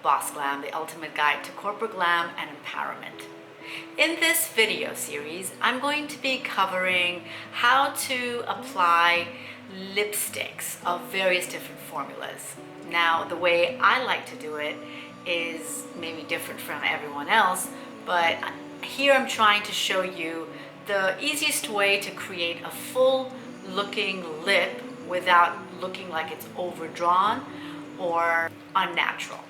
Boss Glam, the ultimate guide to corporate glam and empowerment. In this video series, I'm going to be covering how to apply lipsticks of various different formulas. Now, the way I like to do it is maybe different from everyone else, but here I'm trying to show you the easiest way to create a full looking lip without looking like it's overdrawn or unnatural.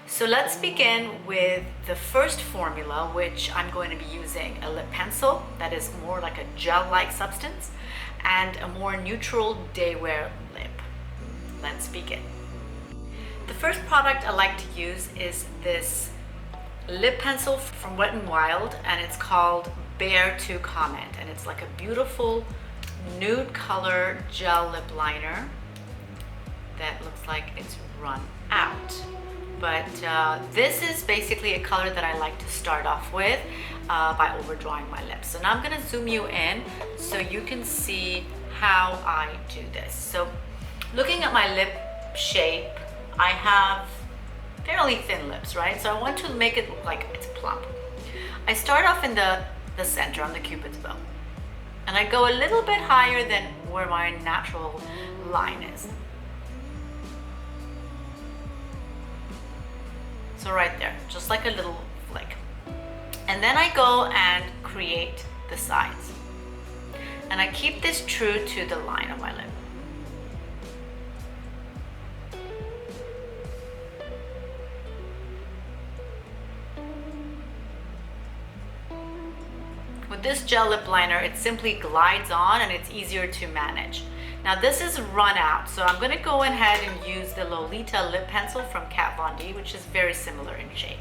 So let's begin with the first formula, which I'm going to be using a lip pencil that is more like a gel-like substance and a more neutral day-wear lip. Let's begin. The first product I like to use is this lip pencil from Wet n Wild, and it's called Bear to Comment, and it's like a beautiful nude color gel lip liner that looks like it's run out. But this is basically a color that I like to start off with by overdrawing my lips. So now I'm going to zoom you in so you can see how I do this. So looking at my lip shape, I have fairly thin lips, right? So I want to make it look like it's plump. I start off in the center on the Cupid's bow, and I go a little bit higher than where my natural line is. So right there, just like a little flick. And then I go and create the sides. And I keep this true to the line of my lip. With this gel lip liner, it simply glides on and it's easier to manage. Now this is run out, so I'm going to go ahead and use the Lolita lip pencil from Kat Von D, which is very similar in shape.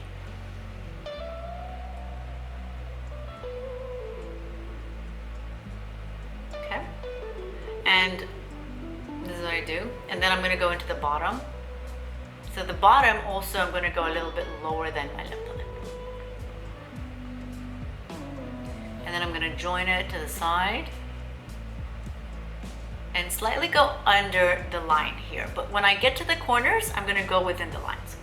Okay, and this is what I do. And then I'm going to go into the bottom. So the bottom also, I'm going to go a little bit lower than my lip liner. And then I'm going to join it to the side and slightly go under the line here. But when I get to the corners, I'm going to go within the lines.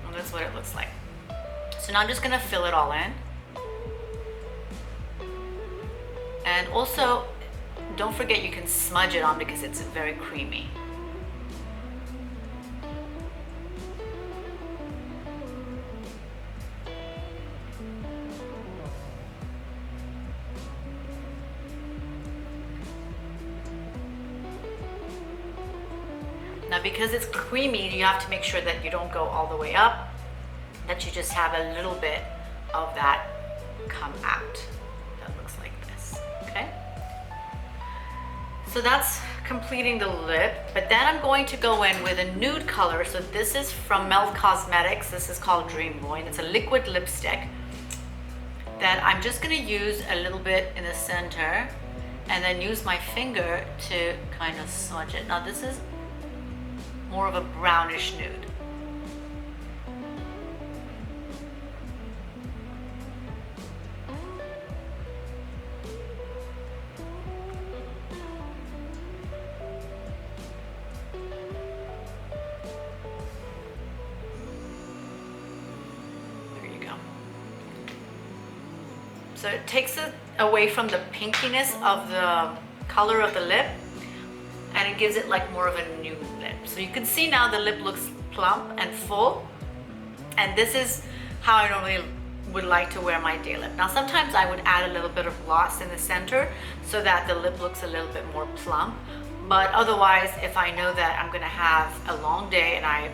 And that's what it looks like. So now I'm just going to fill it all in. And also, don't forget you can smudge it on because it's very creamy. Now because it's creamy, you have to make sure that you don't go all the way up, that you just have a little bit of that come out. That looks like this, okay? So that's completing the lip, but then I'm going to go in with a nude color. So this is from Melt Cosmetics. This is called Dream Boy, and it's a liquid lipstick that I'm just going to use a little bit in the center and then use my finger to kind of smudge it. Now this is more of a brownish nude. So it takes it away from the pinkiness of the color of the lip, and it gives it like more of a nude lip. So you can see now the lip looks plump and full, and this is how I normally would like to wear my day lip. Now sometimes I would add a little bit of gloss in the center so that the lip looks a little bit more plump, but otherwise if I know that I'm gonna have a long day and I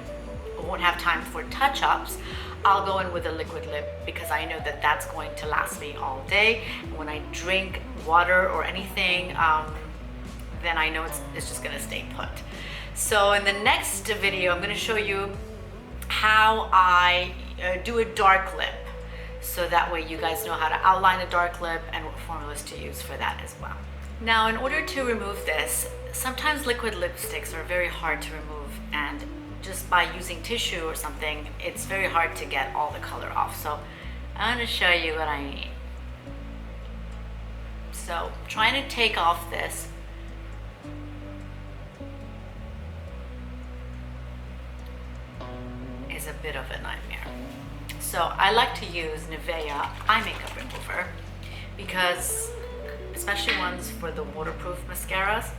won't have time for touch-ups, I'll go in with a liquid lip because I know that that's going to last me all day. And when I drink water or anything, then I know it's just gonna stay put. So in the next video, I'm gonna show you how I do a dark lip. So that way you guys know how to outline a dark lip and what formulas to use for that as well. Now, in order to remove this, sometimes liquid lipsticks are very hard to remove, and just by using tissue or something, it's very hard to get all the color off. So I'm going to show you what I mean. So trying to take off this, is a bit of a nightmare. So I like to use Nivea eye makeup remover, because especially ones for the waterproof mascaras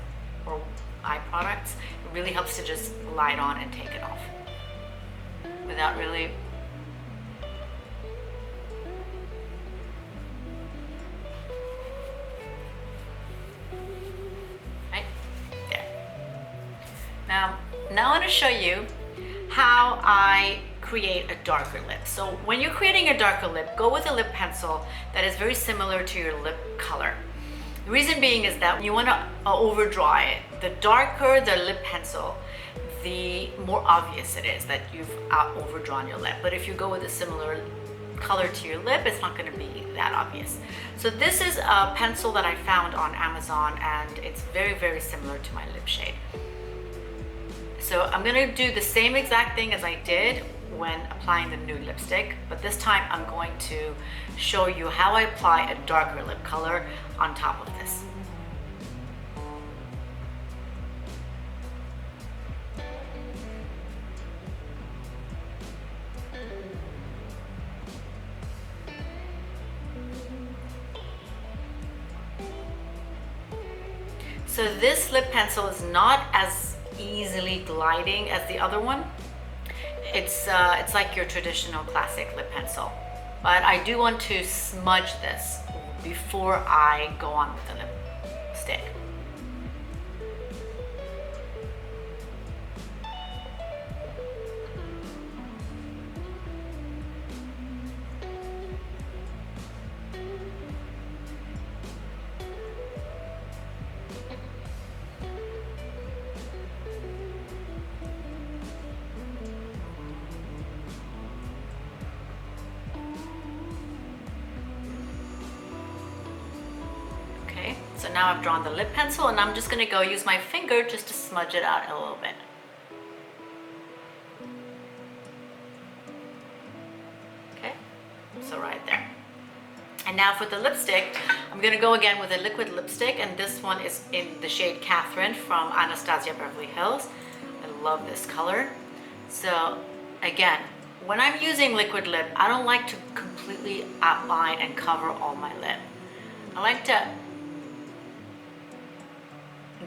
or eye products, it really helps to just glide on and take it off without really right there. Now I want to show you how I create a darker lip. So when you're creating a darker lip, go with a lip pencil that is very similar to your lip color. The reason being is that you want to overdraw it. The darker the lip pencil, the more obvious it is that you've overdrawn your lip. But if you go with a similar color to your lip, it's not going to be that obvious. So this is a pencil that I found on Amazon, and it's very, very similar to my lip shade. So I'm going to do the same exact thing as I did when applying the nude lipstick, but this time I'm going to show you how I apply a darker lip color on top of this. So this lip pencil is not as easily gliding as the other one. It's like your traditional classic lip pencil, but I do want to smudge this before I go on with the lipstick. So now I've drawn the lip pencil, and I'm just going to go use my finger just to smudge it out a little bit. Okay, so right there. And now for the lipstick, I'm going to go again with a liquid lipstick, and this one is in the shade Catherine from Anastasia Beverly Hills. I love this color. So again, when I'm using liquid lip, I don't like to completely outline and cover all my lip. I like to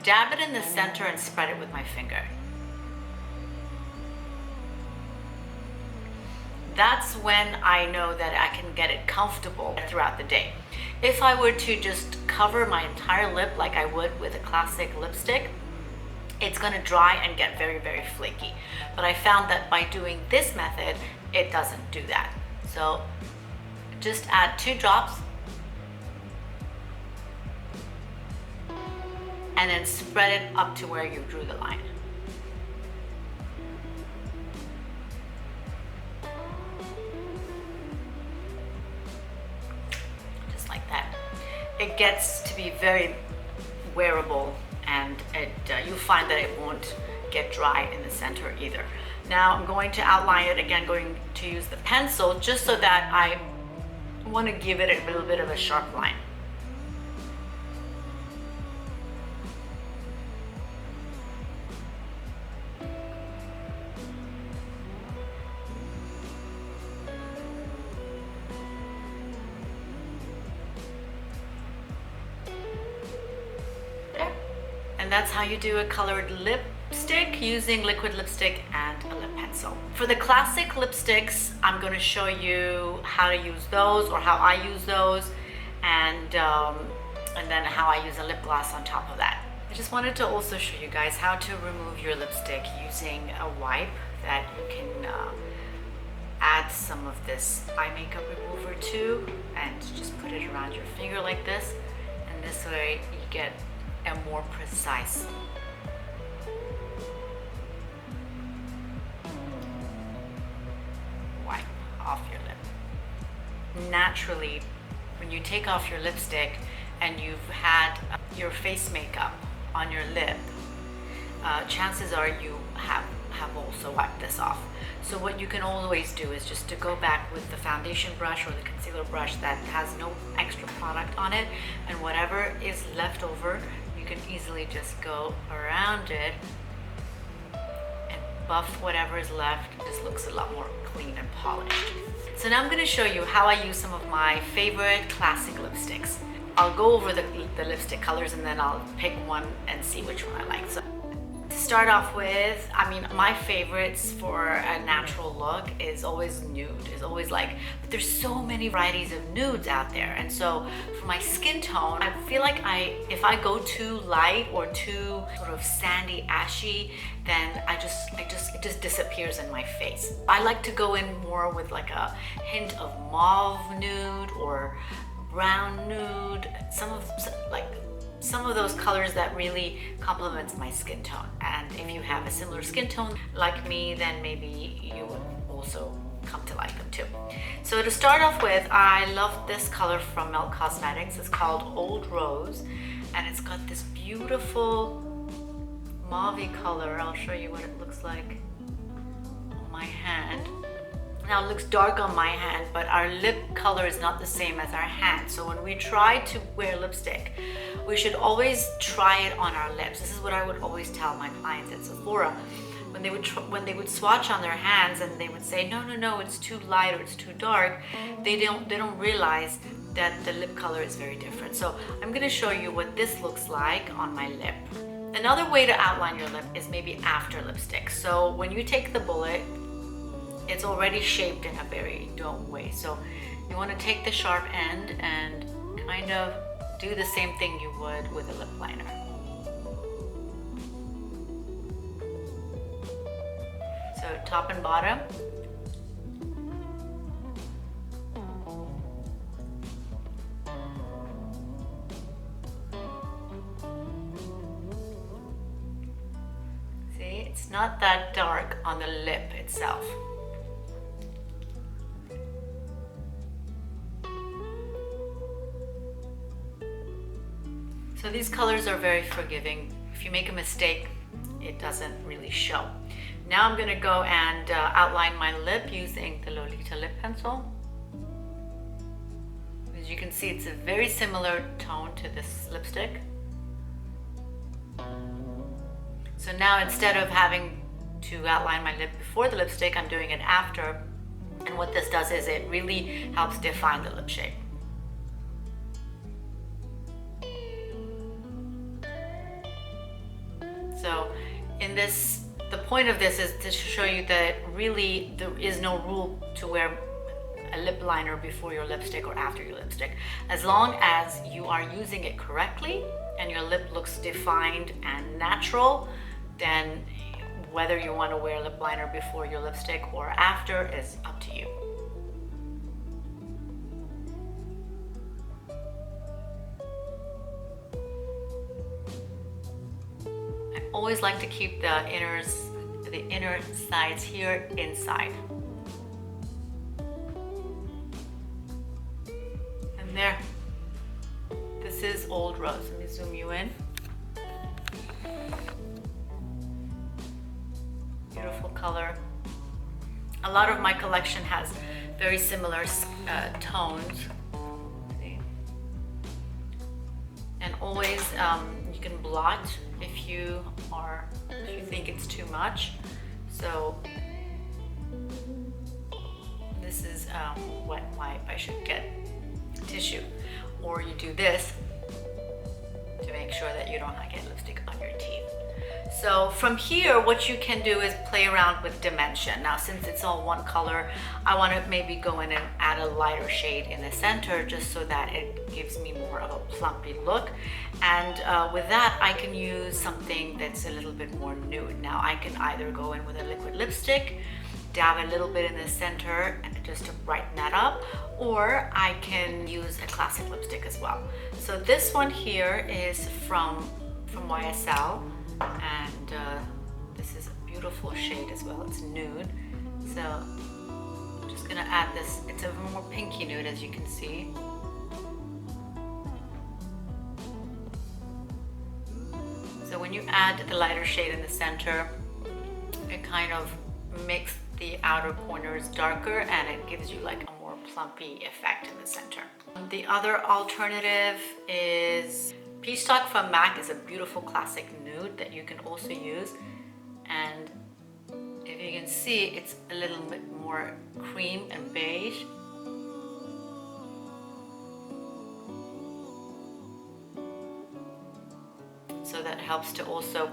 dab it in the center and spread it with my finger. That's when I know that I can get it comfortable throughout the day. If I were to just cover my entire lip like I would with a classic lipstick, it's going to dry and get very, very flaky. But I found that by doing this method, it doesn't do that. So just add 2 drops and then spread it up to where you drew the line. Just like that. It gets to be very wearable, and you'll find that it won't get dry in the center either. Now I'm going to outline it again, going to use the pencil just so that I want to give it a little bit of a sharp line. And that's how you do a colored lipstick using liquid lipstick and a lip pencil. For the classic lipsticks, I'm going to show you how to use those, or how I use those, and then how I use a lip gloss on top of that. I just wanted to also show you guys how to remove your lipstick using a wipe that you can add some of this eye makeup remover to, and just put it around your finger like this, and this way you get a more precise wipe off your lip. Naturally, when you take off your lipstick and you've had your face makeup on your lip, chances are you have have also wiped this off. So what you can always do is just to go back with the foundation brush or the concealer brush that has no extra product on it, and whatever is left over, you can easily just go around it and buff whatever is left. This looks a lot more clean and polished. So now I'm going to show you how I use some of my favorite classic lipsticks. I'll go over the lipstick colors and then I'll pick one and see which one I like. So to start off with, I mean, my favorites for a natural look is always nude. It's always like, but there's so many varieties of nudes out there. And so for my skin tone, I feel like if I go too light or too sort of sandy, ashy, then it just disappears in my face. I like to go in more with like a hint of mauve nude or brown nude, some of those colors that really complements my skin tone. And if you have a similar skin tone like me, then maybe you would also come to like them too. So to start off with, I love this color from Melt Cosmetics. It's called Old Rose, and it's got this beautiful mauve color. I'll show you what it looks like on my hand. Now it looks dark on my hand, but our lip color is not the same as our hand. So when we try to wear lipstick, we should always try it on our lips. This is what I would always tell my clients at Sephora. When they would swatch on their hands and they would say, no, it's too light or it's too dark, they don't realize that the lip color is very different. So I'm gonna show you what this looks like on my lip. Another way to outline your lip is maybe after lipstick. So when you take the bullet, it's already shaped in a very dome way. So you want to take the sharp end and kind of do the same thing you would with a lip liner. So top and bottom. See, it's not that dark on the lip itself. So these colors are very forgiving. If you make a mistake, it doesn't really show. Now I'm gonna go and outline my lip using the Lolita lip pencil. As you can see, it's a very similar tone to this lipstick. So now instead of having to outline my lip before the lipstick, I'm doing it after. And what this does is it really helps define the lip shape. So in this, the point of this is to show you that really there is no rule to wear a lip liner before your lipstick or after your lipstick. As long as you are using it correctly and your lip looks defined and natural, then whether you want to wear lip liner before your lipstick or after is up to you. Always like to keep the inner sides here inside. And there. This is Old Rose. Let me zoom you in. Beautiful color. A lot of my collection has very similar tones. See? And always you can blot if you think it's too much. So this is wet wipe. I should get tissue, or you do this to make sure that you don't get lipstick on your teeth. So from here, what you can do is play around with dimension. Now, since it's all one color, I want to maybe go in and add a lighter shade in the center just so that it gives me more of a plumpy look. And with that, I can use something that's a little bit more nude. Now, I can either go in with a liquid lipstick, dab a little bit in the center just to brighten that up, or I can use a classic lipstick as well. So this one here is from YSL. And this is a beautiful shade as well. It's nude. So I'm just gonna add this. It's a more pinky nude, as you can see. So when you add the lighter shade in the center, It kind of makes the outer corners darker and it gives you like a more plumpy effect in the center. The other alternative is Peach Stock from MAC. Is a beautiful classic nude that you can also use, and if you can see, it's a little bit more cream and beige. So that helps to also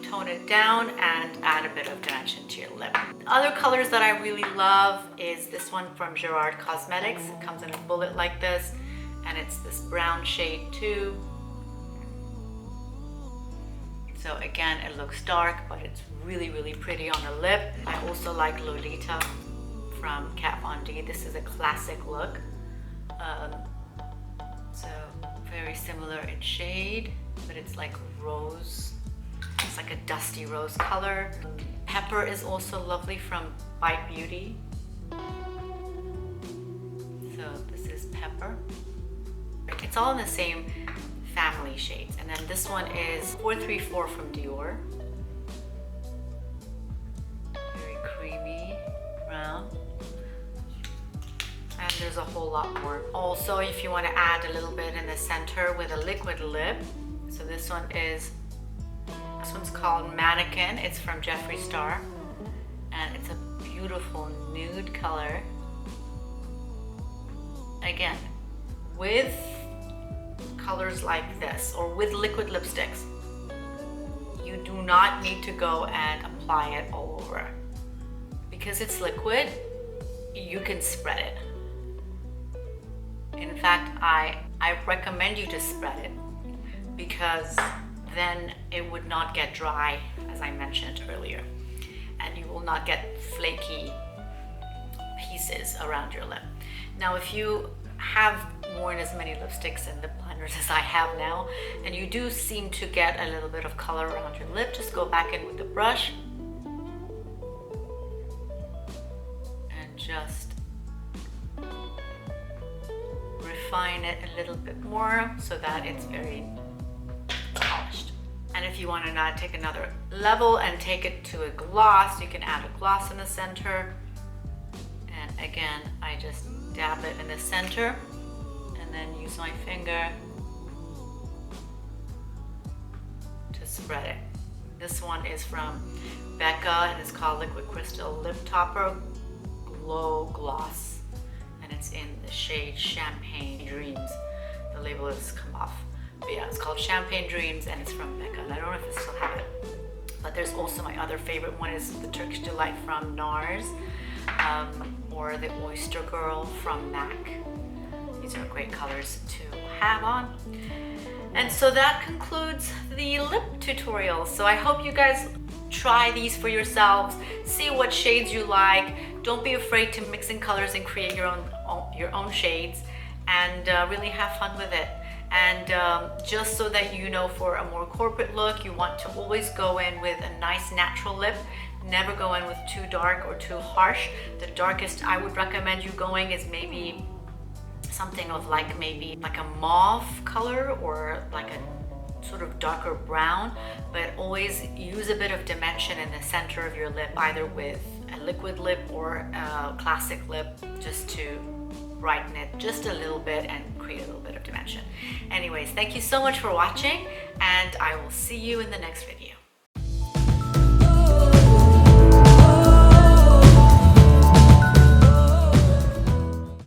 tone it down and add a bit of dimension to your lip. Other colors that I really love is this one from Gerard Cosmetics. It comes in a bullet like this, and it's this brown shade too. So again, it looks dark, but it's really, really pretty on the lip. I also like Lolita from Kat Von D. This is a classic look. So very similar in shade, but it's like rose. It's like a dusty rose color. Pepper is also lovely from Bite Beauty. So this is Pepper. It's all in the same family shades. And then this one is 434 from Dior. Very creamy brown. And there's a whole lot more. Also, if you want to add a little bit in the center with a liquid lip. So this one's called Mannequin. It's from Jeffree Star. And it's a beautiful nude color. Again, with colors like this or with liquid lipsticks, you do not need to go and apply it all over. Because it's liquid, you can spread it. In fact, I recommend you to spread it, because then it would not get dry, as I mentioned earlier, and you will not get flaky pieces around your lip. Now, if you have worn as many lipsticks and lip liners as I have now, and you do seem to get a little bit of color around your lip, just go back in with the brush and just refine it a little bit more so that it's very polished. And if you want to now take another level and take it to a gloss, you can add a gloss in the center. And again, I just dab it in the center and then use my finger to spread it. This one is from Becca and it's called Liquid Crystal Lip Topper Glow Gloss. And it's in the shade Champagne Dreams. The label has come off. But yeah, it's called Champagne Dreams and it's from Becca. And I don't know if I still have it. But there's also my other favorite one is the Turkish Delight from NARS. Or the Oyster Girl from MAC. These are great colors to have on. And so that concludes the lip tutorial. So I hope you guys try these for yourselves, see what shades you like. Don't be afraid to mix in colors and create your own shades, and really have fun with it. And just so that you know, for a more corporate look, you want to always go in with a nice natural lip. Never go in with too dark or too harsh. The darkest I would recommend you going is maybe something of like a mauve color or like a sort of darker brown, but always use a bit of dimension in the center of your lip, either with a liquid lip or a classic lip, just to brighten it just a little bit and create a little bit of dimension. Anyways, thank you so much for watching, and I will see you in the next video.